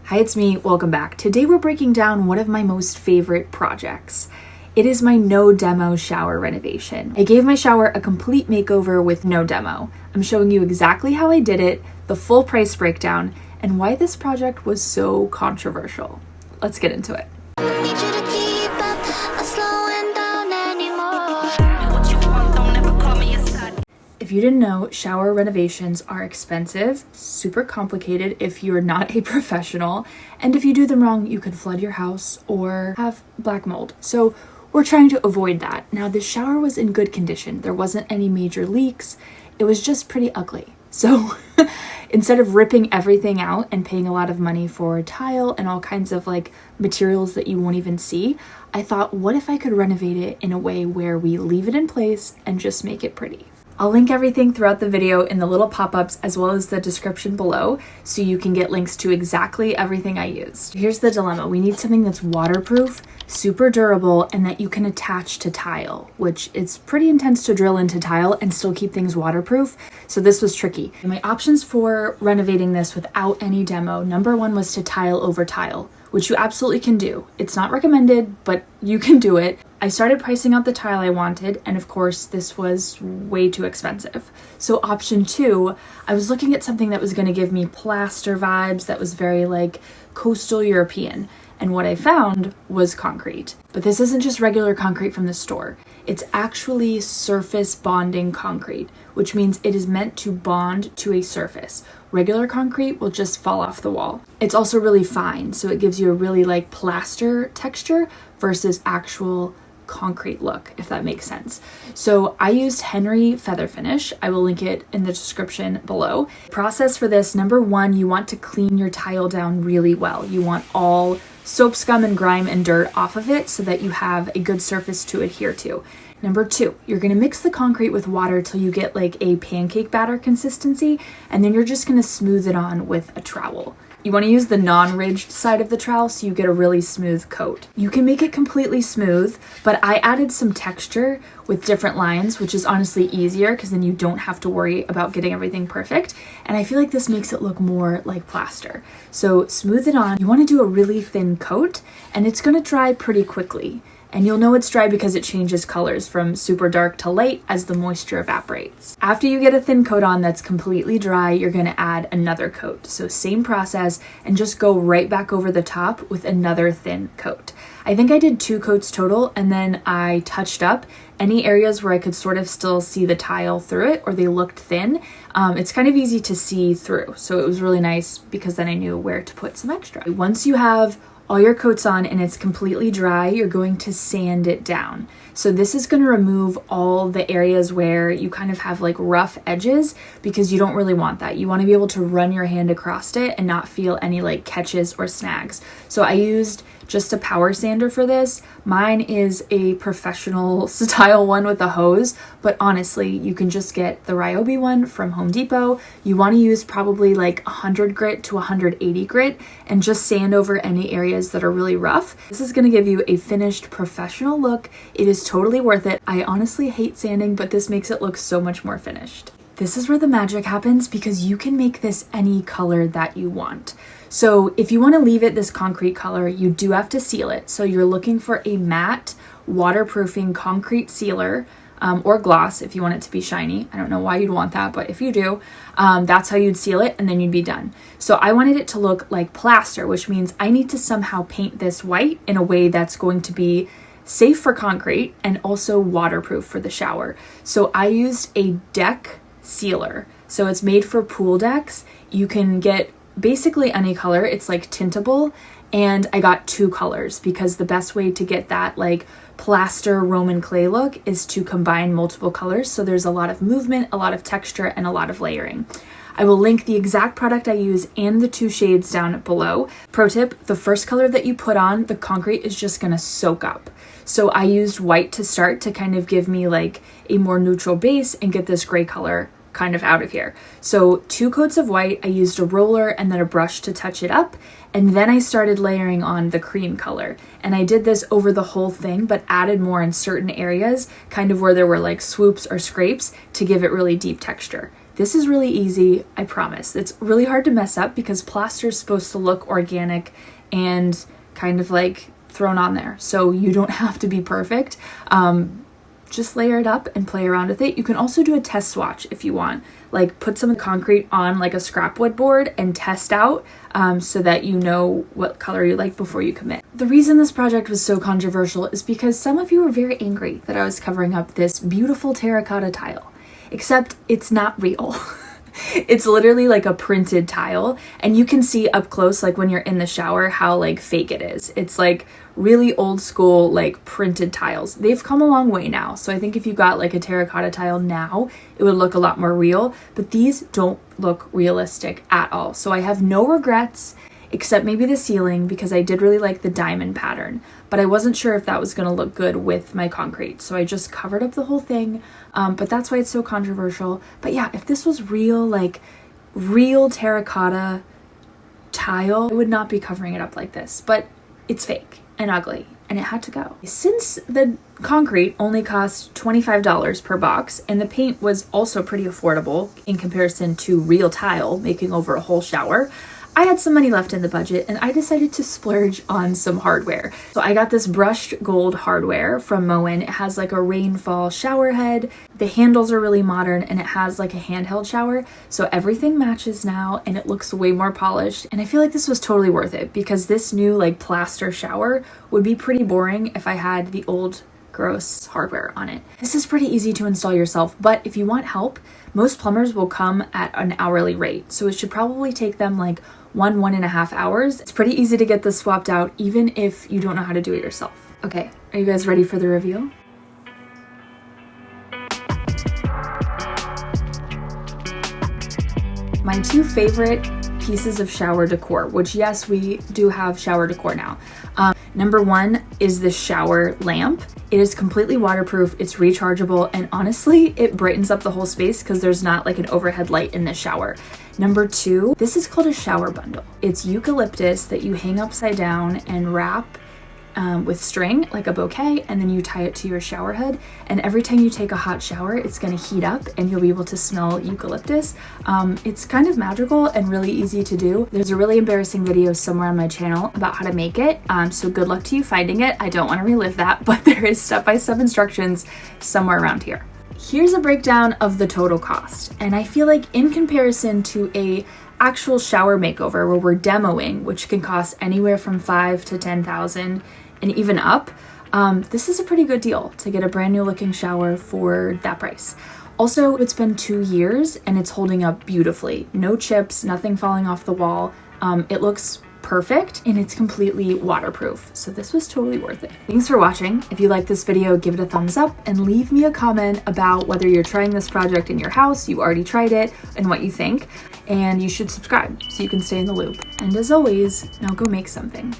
Hi, it's me. Welcome back. Today we're breaking down one of my most favorite projects. It is my no demo shower renovation. I gave my shower a complete makeover with no demo. I'm showing you exactly how I did it, the full price breakdown, and why this project was so controversial. Let's get into it. If you didn't know, shower renovations are expensive, super complicated if you're not a professional, and if you do them wrong, you can flood your house or have black mold. So we're trying to avoid that. Now, the shower was in good condition. There wasn't any major leaks. It was just pretty ugly. So instead of ripping everything out and paying a lot of money for tile and all kinds of materials that you won't even see, I thought, what if I could renovate it in a way where we leave it in place and just make it pretty? I'll link everything throughout the video in the little pop-ups as well as the description below so you can get links to exactly everything I used. Here's the dilemma. We need something that's waterproof, super durable, and that you can attach to tile, which it's pretty intense to drill into tile and still keep things waterproof. So this was tricky. My options for renovating this without any demo, number one was to tile over tile, which you absolutely can do. It's not recommended, but you can do it. I started pricing out the tile I wanted, and of course this was way too expensive. So option two, I was looking at something that was going to give me plaster vibes that was very coastal European. And what I found was concrete. But this isn't just regular concrete from the store. It's actually surface bonding concrete, which means it is meant to bond to a surface. Regular concrete will just fall off the wall. It's also really fine, so it gives you a really plaster texture versus actual concrete look, if that makes sense. So I used Henry Feather Finish. I will link it in the description below. Process for this, number one, you want to clean your tile down really well. You want all soap, scum, and grime and dirt off of it so that you have a good surface to adhere to. Number two, you're going to mix the concrete with water till you get a pancake batter consistency, and then you're just going to smooth it on with a trowel. You want to use the non-ridged side of the trowel so you get a really smooth coat. You can make it completely smooth, but I added some texture with different lines, which is honestly easier because then you don't have to worry about getting everything perfect. And I feel like this makes it look more like plaster. So smooth it on. You want to do a really thin coat, and it's going to dry pretty quickly. And you'll know it's dry because it changes colors from super dark to light as the moisture evaporates. After you get a thin coat on that's completely dry, you're going to add another coat. So same process, and just go right back over the top with another thin coat. I think I did 2 coats total, and then I touched up any areas where I could sort of still see the tile through it or they looked thin. It's kind of easy to see through. So it was really nice because then I knew where to put some extra. Once you have all your coats on and it's completely dry, you're going to sand it down. So this is going to remove all the areas where you kind of have rough edges, because you don't really want that. You want to be able to run your hand across it and not feel any catches or snags. So I used just a power sander for this. Mine is a professional style one with a hose, but honestly, you can just get the Ryobi one from Home Depot. You want to use probably 100 grit to 180 grit and just sand over any areas that are really rough. This is going to give you a finished professional look. It is totally worth it. I honestly hate sanding, but this makes it look so much more finished. This is where the magic happens because you can make this any color that you want. So if you want to leave it this concrete color, you do have to seal it. So you're looking for a matte waterproofing concrete sealer or gloss if you want it to be shiny. I don't know why you'd want that, but if you do, that's how you'd seal it, and then you'd be done. So I wanted it to look like plaster, which means I need to somehow paint this white in a way that's going to be safe for concrete and also waterproof for the shower. So I used a deck sealer. So it's made for pool decks. You can get basically any color. It's tintable, and I got 2 colors because the best way to get that plaster Roman clay look is to combine multiple colors. So there's a lot of movement, a lot of texture, and a lot of layering. I will link the exact product I use and the 2 shades down below. Pro tip, the first color that you put on, the concrete is just gonna soak up. So I used white to start to kind of give me a more neutral base and get this gray color kind of out of here. So 2 coats of white, I used a roller and then a brush to touch it up, and then I started layering on the cream color. And I did this over the whole thing, but added more in certain areas, kind of where there were swoops or scrapes to give it really deep texture. This is really easy, I promise. It's really hard to mess up because plaster is supposed to look organic and kind of like thrown on there. So you don't have to be perfect. Just layer it up and play around with it. You can also do a test swatch if you want. Like put some concrete on like a scrap wood board and test out so that you know what color you like before you commit. The reason this project was so controversial is because some of you were very angry that I was covering up this beautiful terracotta tile. Except it's not real. It's literally like a printed tile, and you can see up close, like when you're in the shower, how like fake it is. It's like really old school, like printed tiles. They've come a long way now. So I think if you got like a terracotta tile now, it would look a lot more real, but these don't look realistic at all. So I have no regrets, except maybe the ceiling, because I did really like the diamond pattern, but I wasn't sure if that was going to look good with my concrete. So I just covered up the whole thing. But that's why it's so controversial. But yeah, if this was real, like real terracotta tile, I would not be covering it up like this, but it's fake and ugly and it had to go. Since the concrete only cost $25 per box and the paint was also pretty affordable in comparison to real tile making over a whole shower, I had some money left in the budget and I decided to splurge on some hardware. So I got this brushed gold hardware from Moen. It has like a rainfall shower head. The handles are really modern and it has like a handheld shower. So everything matches now and it looks way more polished. And I feel like this was totally worth it because this new like plaster shower would be pretty boring if I had the old gross hardware on it. This is pretty easy to install yourself, but if you want help, most plumbers will come at an hourly rate. So it should probably take them like 1.5 hours. It's pretty easy to get this swapped out even if you don't know how to do it yourself. Okay, are you guys ready for the reveal? My two favorite pieces of shower decor, which yes, we do have shower decor now. Number one is the shower lamp. It is completely waterproof, it's rechargeable, and honestly, it brightens up the whole space because there's not like an overhead light in the shower. Number two, this is called a shower bundle. It's eucalyptus that you hang upside down and wrap with string, like a bouquet, and then you tie it to your shower head. And every time you take a hot shower, it's gonna heat up and you'll be able to smell eucalyptus. It's kind of magical and really easy to do. There's a really embarrassing video somewhere on my channel about how to make it. So good luck to you finding it. I don't wanna relive that, but there is step-by-step instructions somewhere around here. Here's a breakdown of the total cost. And I feel like in comparison to a actual shower makeover where we're demoing, which can cost anywhere from $5,000 to $10,000 and even up, this is a pretty good deal to get a brand new looking shower for that price. Also, it's been 2 years and it's holding up beautifully. No chips, nothing falling off the wall. It looks perfect and it's completely waterproof. So this was totally worth it. Thanks for watching. If you like this video, give it a thumbs up and leave me a comment about whether you're trying this project in your house, you already tried it, and what you think. And you should subscribe so you can stay in the loop. And as always, now go make something.